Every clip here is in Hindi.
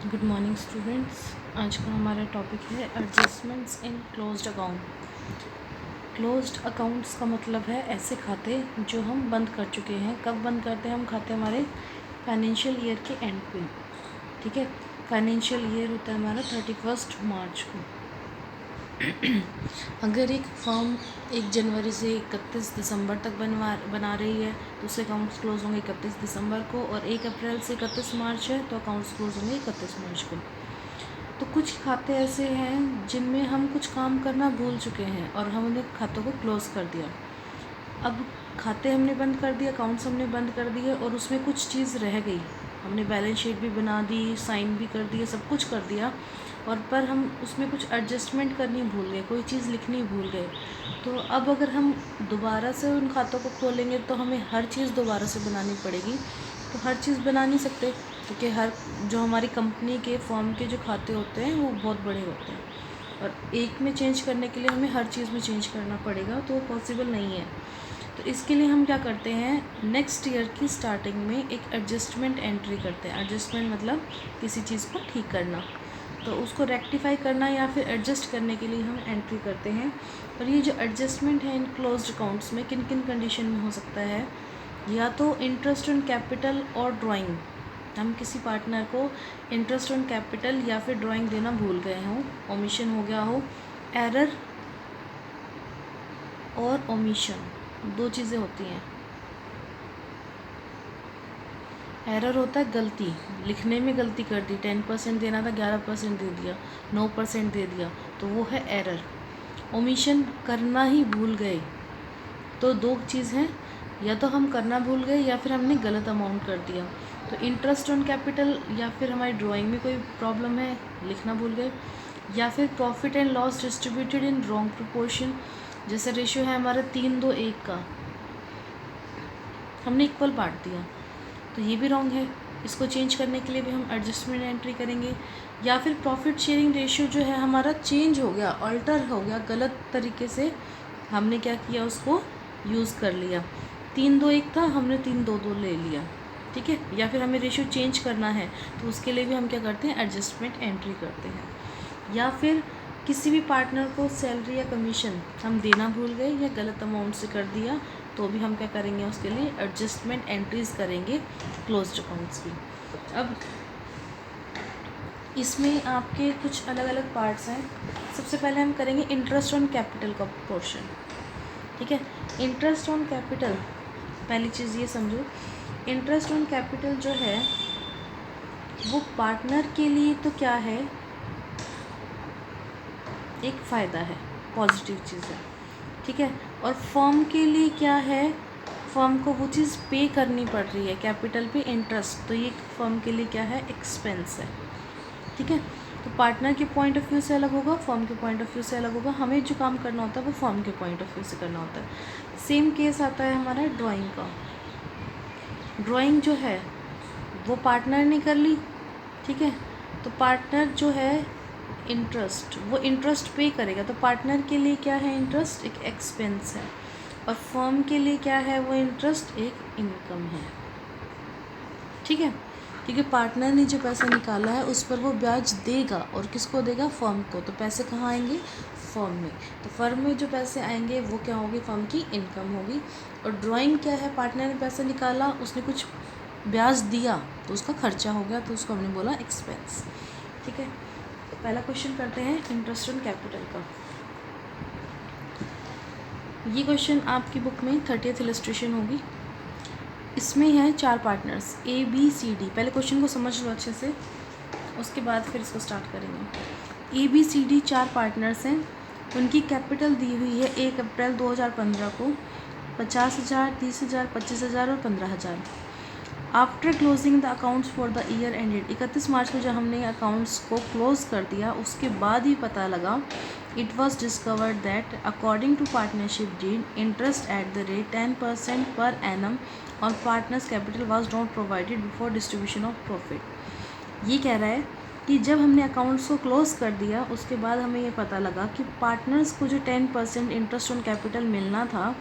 Good morning students. आज का हमारा टॉपिक है एडजस्टमेंट्स इन क्लोज्ड अकाउंट। क्लोज्ड अकाउंट्स का मतलब है ऐसे खाते जो हम बंद कर चुके हैं। कब बंद करते हैं हम खाते? हमारे फाइनेंशियल ईयर के एंड पे। ठीक है, फाइनेंशियल ईयर होता है हमारा 31 मार्च को। अगर एक फर्म 1 जनवरी से 31 दिसंबर तक बना रही है तो उसके अकाउंट्स क्लोज होंगे 31 दिसंबर को, और 1 अप्रैल से 31 मार्च है तो अकाउंट्स क्लोज होंगे 31 मार्च को। तो कुछ खाते ऐसे हैं जिनमें हम कुछ काम करना भूल चुके हैं और हमने खातों को क्लोज कर दिया। अब खाते हमने बंद कर दिए, अकाउंट्स हमने बंद कर दिए और उसमें कुछ चीज़ रह गई। हमने बैलेंस शीट भी बना दी, साइन भी कर दिए, सब कुछ कर दिया, और पर हम उसमें कुछ एडजस्टमेंट करनी भूल गए, कोई चीज़ लिखनी भूल गए। तो अब अगर हम दोबारा से उन खातों को खोलेंगे तो हमें हर चीज़ दोबारा से बनानी पड़ेगी। तो हर चीज़ बना नहीं सकते क्योंकि हर जो हमारी कंपनी के फॉर्म के जो खाते होते हैं वो बहुत बड़े होते हैं, और एक में चेंज करने के लिए हमें हर चीज़ में चेंज करना पड़ेगा, तो वो पॉसिबल नहीं है। तो इसके लिए हम क्या करते हैं, नेक्स्ट ईयर की स्टार्टिंग में एक एडजस्टमेंट एंट्री करते हैं। एडजस्टमेंट मतलब किसी चीज़ को ठीक करना, तो उसको रेक्टिफाई करना या फिर एडजस्ट करने के लिए हम एंट्री करते हैं। और ये जो एडजस्टमेंट है इन क्लोज्ड अकाउंट्स में किन किन कंडीशन में हो सकता है? या तो इंटरेस्ट ऑन कैपिटल और ड्राइंग, हम किसी पार्टनर को इंटरेस्ट ऑन कैपिटल या फिर ड्राइंग देना भूल गए हों, ओमिशन हो गया हो। एरर और ओमिशन दो चीज़ें होती हैं। एरर होता है गलती, लिखने में गलती कर दी, 10% देना था 11% दे दिया, 9% दे दिया, तो वो है एरर। ओमिशन करना ही भूल गए, तो दो चीज़ हैं, या तो हम करना भूल गए या फिर हमने गलत अमाउंट कर दिया। तो इंटरेस्ट ऑन कैपिटल या फिर हमारी ड्राइंग में कोई प्रॉब्लम है, लिखना भूल गए, या फिर profit and loss distributed in wrong proportion, जैसे रेशियो है हमारा 3:2:1 का, हमने इक्वल बांट दिया, तो ये भी रॉन्ग है। इसको चेंज करने के लिए भी हम एडजस्टमेंट एंट्री करेंगे। या फिर प्रॉफिट शेयरिंग रेशियो जो है हमारा चेंज हो गया, अल्टर हो गया, गलत तरीके से हमने क्या किया, उसको यूज़ कर लिया। 3:2:1 था, हमने 3:2:2 ले लिया। ठीक है, या फिर हमें रेशियो चेंज करना है तो उसके लिए भी हम क्या करते हैं, एडजस्टमेंट एंट्री करते हैं। या फिर किसी भी पार्टनर को सैलरी या कमीशन हम देना भूल गए या गलत अमाउंट से कर दिया, तो भी हम क्या करेंगे, उसके लिए एडजस्टमेंट एंट्रीज करेंगे क्लोज्ड अकाउंट्स की। अब इसमें आपके कुछ अलग अलग पार्ट्स हैं। सबसे पहले हम करेंगे इंटरेस्ट ऑन कैपिटल का पोर्शन। ठीक है, इंटरेस्ट ऑन कैपिटल, पहली चीज़ ये समझो, इंटरेस्ट ऑन कैपिटल जो है वो पार्टनर के लिए तो क्या है, एक फ़ायदा है, पॉजिटिव चीज़ है। ठीक है, और फर्म के लिए क्या है, फर्म को वो चीज़ पे करनी पड़ रही है, कैपिटल पे इंटरेस्ट, तो ये फर्म के लिए क्या है, एक्सपेंस है। ठीक है, तो पार्टनर के पॉइंट ऑफ व्यू से अलग होगा, फर्म के पॉइंट ऑफ व्यू से अलग होगा। हमें जो काम करना होता है वो फर्म के पॉइंट ऑफ व्यू से करना होता है। सेम केस आता है हमारा ड्राइंग का। ड्राइंग जो है वो पार्टनर ने कर ली, ठीक है, तो पार्टनर जो है इंटरेस्ट, वो इंटरेस्ट पे करेगा, तो पार्टनर के लिए क्या है, इंटरेस्ट एक एक्सपेंस है, और फर्म के लिए क्या है, वो इंटरेस्ट एक इनकम है। ठीक है, क्योंकि पार्टनर ने जो पैसा निकाला है उस पर वो ब्याज देगा, और किसको देगा, फर्म को। तो पैसे कहाँ आएंगे, फर्म में। तो फर्म में जो पैसे आएंगे वो क्या होगी, फर्म की इनकम होगी। और ड्राइंग क्या है, पार्टनर ने पैसा निकाला, उसने कुछ ब्याज दिया तो उसका खर्चा हो गया, तो उसको हमने बोला एक्सपेंस। ठीक है, पहला क्वेश्चन करते हैं इंटरेस्ट ऑन कैपिटल का। ये क्वेश्चन आपकी बुक में 30th इलस्ट्रेशन होगी। इसमें है 4 पार्टनर्स ABCD। पहले क्वेश्चन को समझ लो अच्छे से, उसके बाद फिर इसको स्टार्ट करेंगे। ABCD 4 पार्टनर्स हैं, उनकी कैपिटल दी हुई है 1 अप्रैल 2015 को 50,000, 30,000, 25,000 और 15,000। After closing the accounts for the year ended, 31 मार्च को जब हमने अकाउंट्स को क्लोज कर दिया उसके बाद ही पता लगा, it was discovered that according to partnership deed interest at the rate 10% per annum और partners capital was not provided before distribution of profit. ये कह रहा है कि जब हमने अकाउंट्स को क्लोज कर दिया उसके बाद हमें ये पता लगा कि पार्टनर्स को जो 10% इंटरेस्ट ऑन कैपिटल मिलना था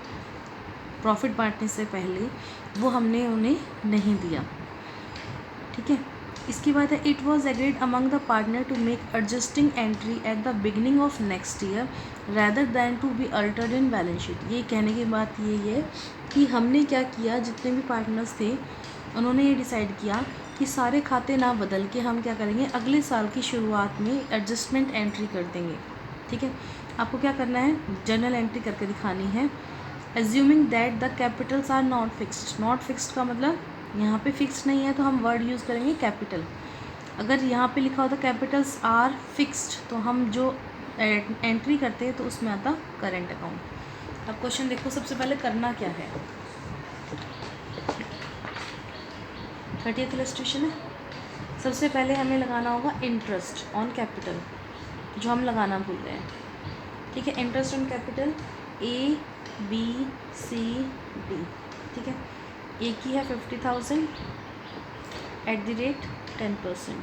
प्रॉफिट बांटने से पहले, वो हमने उन्हें नहीं दिया। ठीक है, इसकी बात है, it was agreed among the partner to make adjusting entry at the beginning of next year rather than to be altered in balance sheet. ये कहने की बात ये है कि हमने क्या किया, जितने भी पार्टनर्स थे उन्होंने ये डिसाइड किया कि सारे खाते ना बदल के हम क्या करेंगे, अगले साल की शुरुआत में एडजस्टमेंट एंट्री कर देंगे। ठीक है, आपको क्या करना है, जर्नल एंट्री करके दिखानी है। Assuming that the capitals are not fixed. Not fixed का मतलब यहाँ पे फिक्स नहीं है तो हम वर्ड यूज़ करेंगे कैपिटल। अगर यहाँ पे लिखा होता कैपिटल्स आर फिक्स्ड तो हम जो एंट्री करते हैं तो उसमें आता करेंट अकाउंट। अब क्वेश्चन देखो, सबसे पहले करना क्या है, 30th इलस्ट्रेशन है। सबसे पहले हमें लगाना होगा इंटरेस्ट ऑन कैपिटल, जो हम लगाना भूल गए हैं। ठीक है, इंटरेस्ट ऑन कैपिटल ABCD। ठीक है, ए की है 50,000 @ 10%,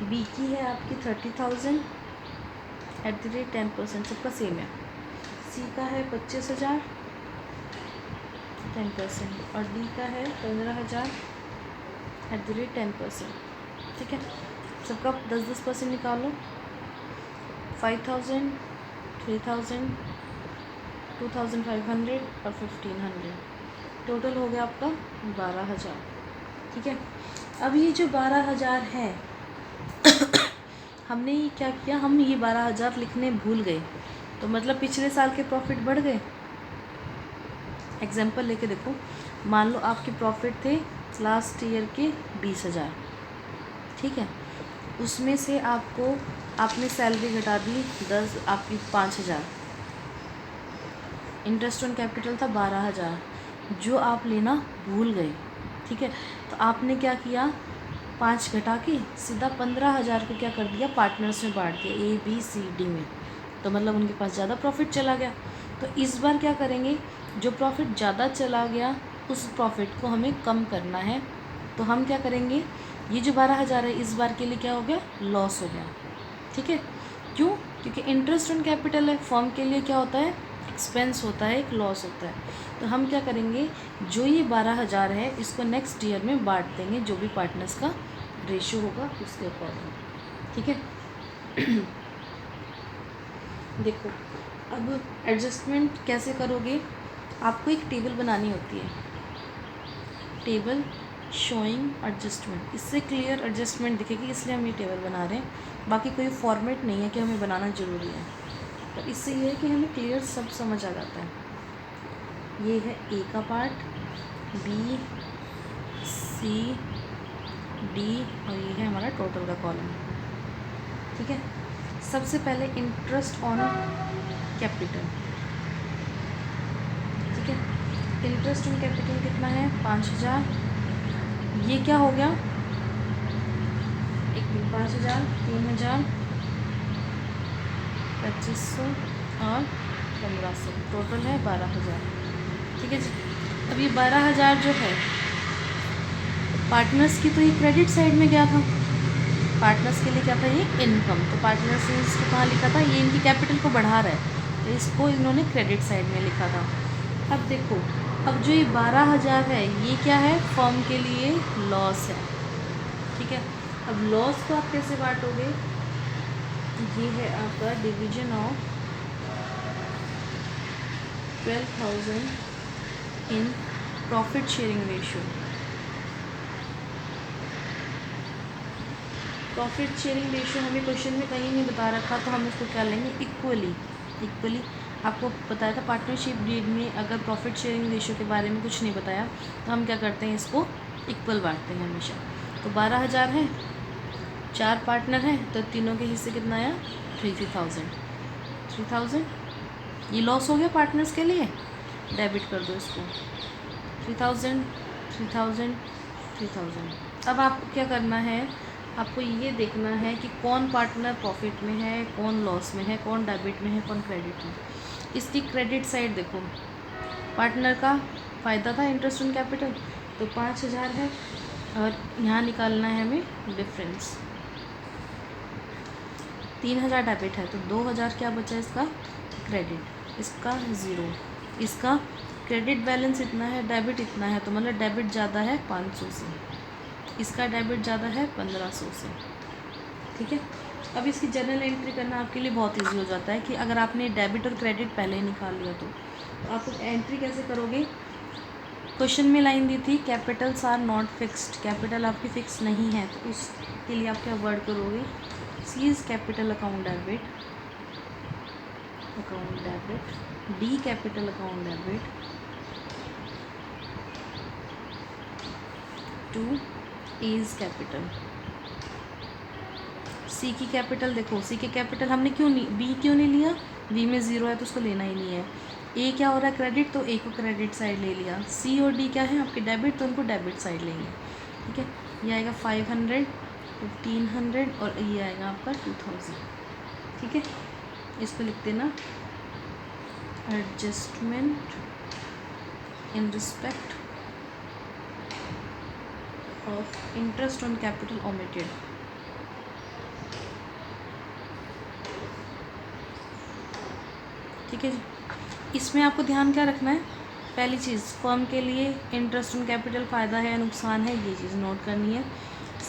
बी की है आपकी 30,000 @ 10%, सबका सेम है। सी का है 25,000 10% और डी का है 15,000 @ 10%। ठीक है, सबका 10% निकालो। 5,000 3,000 2,500 और 1,500, टोटल हो गया आपका 12,000। ठीक है, अब ये जो 12,000 है हमने ये क्या किया, हम ये 12,000 लिखने भूल गए, तो मतलब पिछले साल के प्रॉफिट बढ़ गए। एग्जाम्पल लेके देखो, मान लो आपके प्रॉफिट थे लास्ट ईयर के 20,000। ठीक है, उसमें से आपने सैलरी घटा दी 10, आपकी 5,000। इंटरेस्ट ऑन कैपिटल था 12,000 जो आप लेना भूल गए। ठीक है, तो आपने क्या किया, 5 घटा के सीधा 15,000 को क्या कर दिया, पार्टनर्स में बांट दिया ABCD में, तो मतलब उनके पास ज़्यादा प्रॉफिट चला गया। तो इस बार क्या करेंगे, जो प्रॉफिट ज़्यादा चला गया उस प्रॉफिट को हमें कम करना है। तो हम क्या करेंगे, ये जो 12,000 है इस बार के लिए क्या हो गया, लॉस हो गया। ठीक है, क्यों, क्योंकि इंटरेस्ट ऑन कैपिटल है, फर्म के लिए क्या होता है, एक्सपेंस होता है, एक लॉस होता है। तो हम क्या करेंगे, जो ये 12,000 है इसको नेक्स्ट ईयर में बांट देंगे, जो भी पार्टनर्स का रेशियो होगा उसके अकॉर्डिंग। ठीक है देखो, अब एडजस्टमेंट कैसे करोगे, आपको एक टेबल बनानी होती है, टेबल शोइंग एडजस्टमेंट, इससे क्लियर एडजस्टमेंट दिखेगी, इसलिए हम ये टेबल बना रहे हैं। बाकी कोई फॉर्मेट नहीं है कि हमें बनाना ज़रूरी है, तो इससे ये है कि हमें क्लियर सब समझ आ जाता है। ये है ए का पार्ट, B C D और ये है हमारा टोटल का कॉलम। ठीक है, सबसे पहले इंटरेस्ट ऑन कैपिटल। ठीक है, इंटरेस्ट ऑन कैपिटल कितना है, 5,000। ये क्या हो गया, 5,000 3,000 2,500 और 1,500, टोटल है 12,000। ठीक है जी, अब ये 12,000 जो है पार्टनर्स की, तो ये क्रेडिट साइड में गया था, पार्टनर्स के लिए क्या था, ये इनकम। तो पार्टनर्स ने इसको कहाँ लिखा था, ये इनकी कैपिटल को बढ़ा रहा है, तो इसको इन्होंने क्रेडिट साइड में लिखा था। अब देखो, अब जो ये 12,000 है ये क्या है, फर्म के लिए लॉस है। ठीक है, अब लॉस को आप कैसे बांटोगे, ये है आपका division of 12,000 in profit sharing ratio. Profit sharing ratio हमें क्वेश्चन में कहीं नहीं बता रखा, तो हम इसको क्या लेंगे, इक्वली। आपको बताया था पार्टनरशिप डीड में अगर प्रॉफिट शेयरिंग रेशियो के बारे में कुछ नहीं बताया तो हम क्या करते हैं, इसको इक्वल बांटते हैं हमेशा। तो 12,000 है, 4 पार्टनर हैं, तो तीनों के हिस्से कितना आया, 3,000। ये लॉस हो गया पार्टनर्स के लिए, डेबिट कर दो इसको, 3,000 3,000 3,000। अब आपको क्या करना है, आपको ये देखना है कि कौन पार्टनर प्रॉफिट में है, कौन लॉस में है, कौन डेबिट में है, कौन क्रेडिट में। इसकी क्रेडिट साइड देखो, पार्टनर का फ़ायदा था इंटरेस्ट ऑन कैपिटल, तो 5,000 है, और यहाँ निकालना है हमें डिफरेंस, 3,000 डेबिट है, तो 2,000 क्या बचा इसका, क्रेडिट, इसका 0, इसका क्रेडिट बैलेंस इतना है, डेबिट इतना है, तो मतलब डेबिट ज़्यादा है 500 से। इसका डेबिट ज़्यादा है 1500 से, ठीक है। अब इसकी जर्नल एंट्री करना आपके लिए बहुत ईजी हो जाता है कि अगर आपने डेबिट और क्रेडिट पहले ही निकाल लिया तो आप एंट्री कैसे करोगे। क्वेश्चन में लाइन दी थी capitals are not fixed, capital आपकी फिक्स नहीं है, तो उसके लिए आप क्या वर्ड करोगे, C's capital account debit, D capital account debit to E's capital. C की कैपिटल देखो, सी के कैपिटल हमने क्यों नहीं, बी क्यों नहीं लिया, बी में ज़ीरो है तो उसको लेना ही नहीं है। ए क्या हो रहा है क्रेडिट, तो ए को क्रेडिट साइड ले लिया। सी और डी क्या है आपके डेबिट, तो उनको डेबिट साइड लेंगे, ठीक है। ये आएगा 500, 1500 और ये आएगा आपका 2000, ठीक है। इस पर लिख देना adjustment in respect of interest on capital omitted. ठीक है जी। इसमें आपको ध्यान क्या रखना है, पहली चीज़ फर्म के लिए इंटरेस्ट ऑन कैपिटल फ़ायदा है या नुकसान है, ये चीज़ नोट करनी है।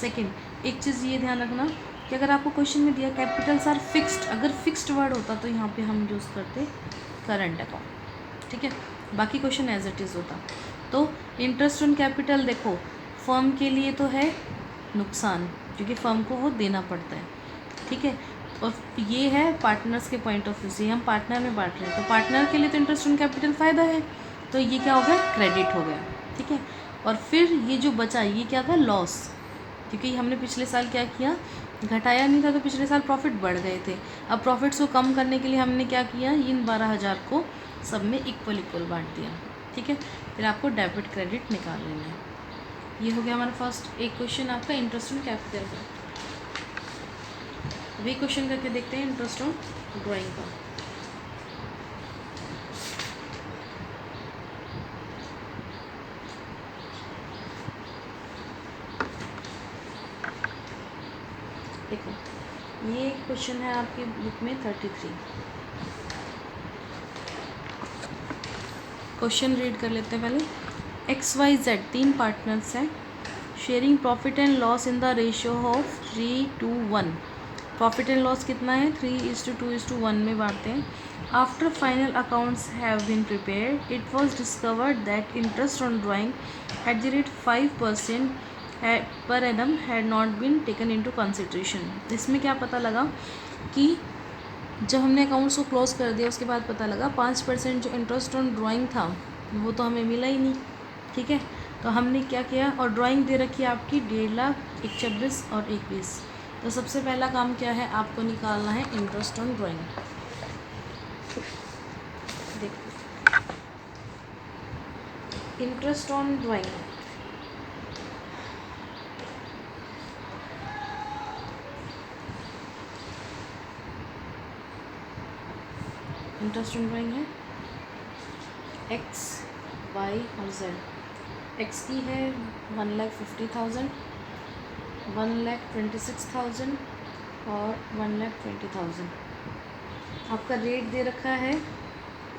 सेकंड, एक चीज़ ये ध्यान रखना कि अगर आपको क्वेश्चन में दिया कैपिटल्स आर फिक्स्ड, अगर फिक्स्ड वर्ड होता तो यहाँ पे हम यूज़ करते करंट अकाउंट, ठीक है। बाकी क्वेश्चन एज इट इज़ होता। तो इंटरेस्ट ऑन कैपिटल देखो फर्म के लिए तो है नुकसान, क्योंकि फर्म को वो देना पड़ता है, ठीक है। और ये है पार्टनर्स के पॉइंट ऑफ व्यू से, हम पार्टनर में बांट रहे हैं, तो पार्टनर के लिए तो इंटरेस्ट ऑन कैपिटल फ़ायदा है, तो ये क्या हो गया, क्रेडिट हो गया, ठीक है। और फिर ये जो बचा ये क्या था, लॉस, क्योंकि हमने पिछले साल क्या किया, घटाया नहीं था, तो पिछले साल प्रॉफिट बढ़ गए थे। अब प्रॉफिट्स को कम करने के लिए हमने क्या किया, इन 12,000 को सब में इक्वल बांट दिया, ठीक है। फिर आपको डेबिट क्रेडिट निकाल लेना है। ये हो गया हमारा फर्स्ट एक क्वेश्चन आपका इंटरेस्ट ऑन कैपिटल का। अभी क्वेश्चन करके देखते हैं इंटरेस्ट ऑन ड्राइंग का। देखो ये क्वेश्चन है आपकी बुक में 33। क्वेश्चन रीड कर लेते हैं पहले। XYZ 3 पार्टनर्स हैं, sharing profit and loss in the ratio of 3:1। Profit and loss कितना है, 3:2:1 में बांटते हैं। After final accounts have been prepared it was discovered that interest on drawing at the rate 5% per annum had not been taken into consideration. इसमें क्या पता लगा कि जब हमने अकाउंट्स को क्लोज कर दिया उसके बाद पता लगा 5% जो इंटरेस्ट ऑन ड्राइंग था वो तो हमें मिला ही नहीं, ठीक है। तो हमने क्या किया, और ड्राइंग दे रखी है आपकी 1,50,000, 1,26 और 1,20। तो सबसे पहला काम क्या है, आपको निकालना है इंटरेस्ट ऑन ड्राइंग। देखो interest on drawing, interest on drawing है X, Y और Z। X की है 1,50,000, 1,26,000 और 1,20,000। आपका रेट दे रखा है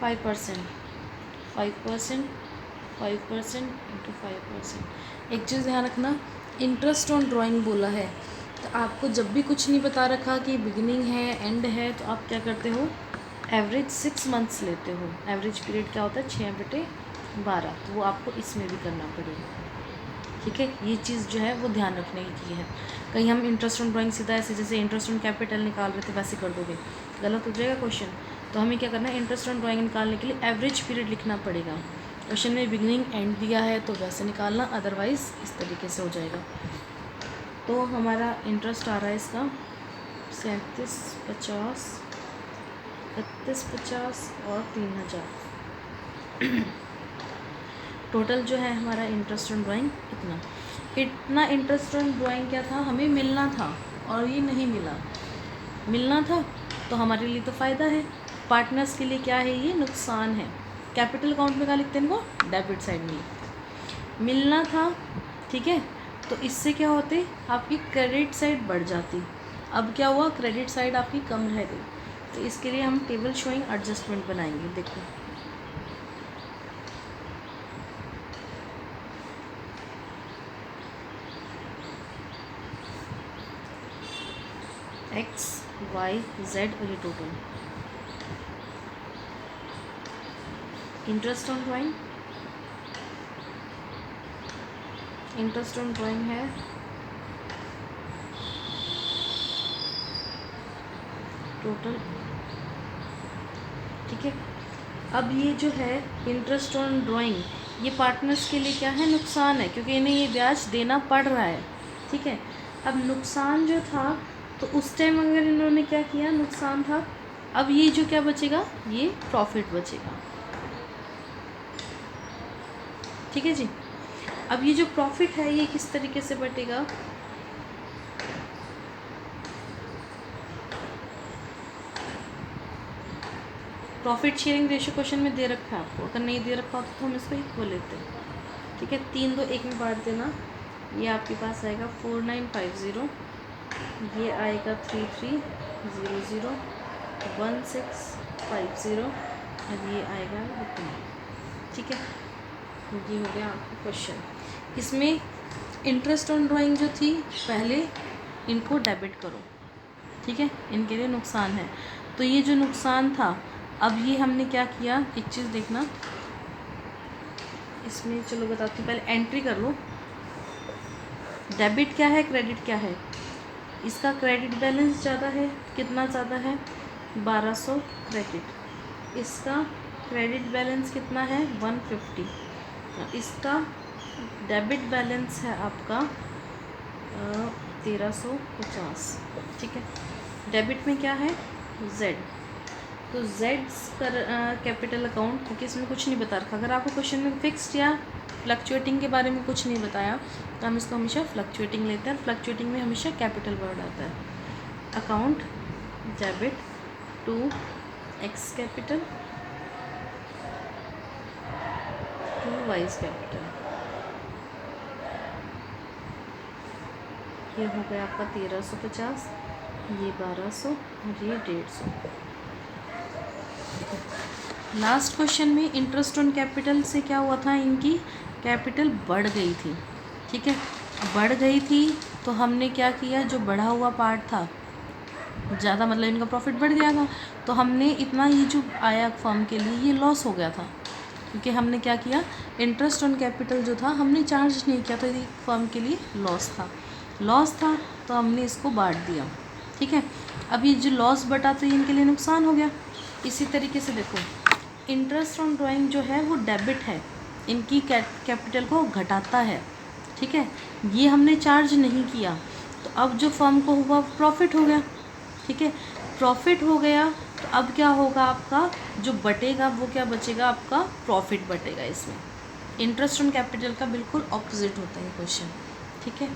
5%, 5%, 5% इंटू 5%। एक चीज़ ध्यान रखना, इंटरेस्ट ऑन ड्राइंग बोला है तो आपको जब भी कुछ नहीं बता रखा कि बिगिनिंग है एंड है, तो आप क्या करते हो, एवरेज 6 मंथ्स लेते हो। एवरेज पीरियड क्या होता है, 6/12, तो वो आपको इसमें भी करना पड़ेगा, ठीक है। ये चीज़ जो है वो ध्यान रखने की है। कहीं हम इंटरेस्ट ऑन ड्राइंग सीधा ऐसे जैसे इंटरेस्ट ऑन कैपिटल निकाल रहे थे वैसे कर दोगे, गलत हो जाएगा क्वेश्चन। तो हमें क्या करना है, इंटरेस्ट ऑन ड्राइंग निकालने के लिए एवरेज पीरियड लिखना पड़ेगा। क्वेश्चन में बिगिनिंग एंड दिया है तो वैसे निकालना, अदरवाइज़ इस तरीके से हो जाएगा। तो हमारा इंटरेस्ट आ रहा है इसका 37,50, 32,50 और 3,000। टोटल जो है हमारा इंटरेस्ट ऑन ड्राइंग इतना इंटरेस्ट ऑन ड्राइंग क्या था, हमें मिलना था और ये नहीं मिला। मिलना था तो हमारे लिए तो फ़ायदा है, पार्टनर्स के लिए क्या है, ये नुकसान है। कैपिटल अकाउंट में क्या लिखते हैं इनको, डेबिट साइड में मिलना था, ठीक है। तो इससे क्या होते, आपकी क्रेडिट साइड बढ़ जाती। अब क्या हुआ, क्रेडिट साइड आपकी कम रह गई। तो इसके लिए हम टेबल शोइंग एडजस्टमेंट बनाएंगे। देखो एक्स वाई जेड और ये total. Interest on drawing, interest on drawing है टोटल, ठीक है। अब ये जो है इंटरेस्ट ऑन ड्राइंग, ये पार्टनर्स के लिए क्या है, नुकसान है, क्योंकि इन्हें ये ब्याज देना पड़ रहा है, ठीक है। अब नुकसान जो था, तो उस टाइम अगर इन्होंने क्या किया, नुकसान था, अब ये जो क्या बचेगा, ये प्रॉफिट बचेगा, ठीक है जी। अब ये जो प्रॉफिट है ये किस तरीके से बटेगा, प्रॉफिट शेयरिंग रेशियो क्वेश्चन में दे रखा है आपको, अगर नहीं दे रखा होता तो हम इसको इक्वल लेते हैं, ठीक है। 3 2 1 में बांट देना, ये आपके पास आएगा 4950, ये आएगा 3300 1650 और ये आएगा इतना, ठीक है। ये हो गया आपका क्वेश्चन। इसमें इंटरेस्ट ऑन ड्राइंग जो थी, पहले इनको डेबिट करो, ठीक है, इनके लिए नुकसान है। तो ये जो नुकसान था, अब ये हमने क्या किया, एक चीज़ देखना इसमें, चलो बताती हूँ, पहले एंट्री कर लो। डेबिट क्या है, क्रेडिट क्या है, इसका क्रेडिट बैलेंस ज़्यादा है, कितना ज़्यादा है, 1200 क्रेडिट, इसका क्रेडिट बैलेंस कितना है, 150, इसका डेबिट बैलेंस है आपका 1350, ठीक है। डेबिट में क्या है, जेड, तो जेड्स कैपिटल अकाउंट, क्योंकि इसमें कुछ नहीं बता रखा। अगर आपको क्वेश्चन में फिक्स्ड या फ्लक्चुएटिंग के बारे में कुछ नहीं बताया तो हम इसको हमेशा फ्लक्चुएटिंग लेते हैं, फ्लक्चुएटिंग में हमेशा कैपिटल वर्ड आता है। Account debit to X capital to Y's capital, ये हो गया आपका 1350, ये 1200 और ये 150। लास्ट क्वेश्चन में इंटरेस्ट ऑन कैपिटल से क्या हुआ था, इनकी कैपिटल बढ़ गई थी, ठीक है। बढ़ गई थी तो हमने क्या किया, जो बढ़ा हुआ पार्ट था ज़्यादा, मतलब इनका प्रॉफिट बढ़ गया था, तो हमने इतना, ये जो आया फर्म के लिए ये लॉस हो गया था, क्योंकि हमने क्या किया, इंटरेस्ट ऑन कैपिटल जो था हमने चार्ज नहीं किया, तो ये फर्म के लिए लॉस था तो हमने इसको बांट दिया, ठीक है। अब ये जो लॉस बटा तो इनके लिए नुकसान हो गया। इसी तरीके से देखो, इंटरेस्ट ऑन ड्राइंग जो है वो डेबिट है, इनकी कैपिटल को घटाता है, ठीक है। ये हमने चार्ज नहीं किया, तो अब जो फर्म को हुआ प्रॉफिट हो गया, ठीक है। प्रॉफिट हो गया तो अब क्या होगा, आपका जो बटेगा वो क्या बचेगा, आपका प्रॉफिट बटेगा। इसमें इंटरेस्ट ऑन कैपिटल का बिल्कुल ऑपोजिट होता है क्वेश्चन, ठीक है।